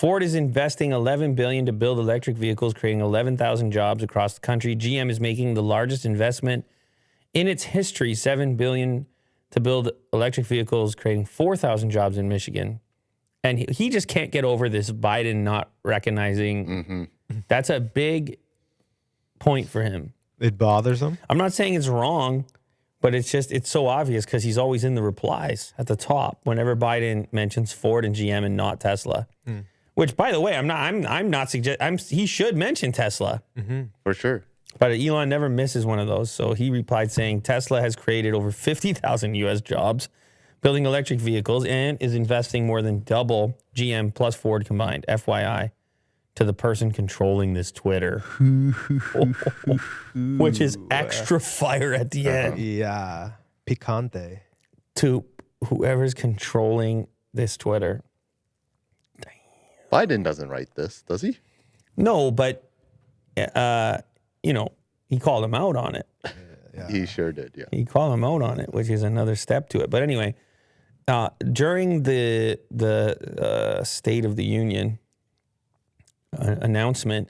Ford is investing $11 billion to build electric vehicles, creating 11,000 jobs across the country. GM is making the largest investment in its history, $7 billion to build electric vehicles, creating 4,000 jobs in Michigan. And he just can't get over this Biden not recognizing. Mm-hmm. That's a big point for him. It bothers him? I'm not saying it's wrong, but it's so obvious because he's always in the replies at the top whenever Biden mentions Ford and GM and not Tesla. Which, by the way, I'm not suggesting he should mention Tesla. For sure. But Elon never misses one of those. So he replied saying Tesla has created over 50,000 U.S. jobs building electric vehicles and is investing more than double GM plus Ford combined, FYI, to the person controlling this Twitter. Which is extra fire at the end. Yeah. Picante. To whoever's controlling this Twitter. Biden doesn't write this, does he? No, but, he called him out on it. He sure did, yeah. He called him out on it, which is another step to it. But anyway, during the State of the Union announcement,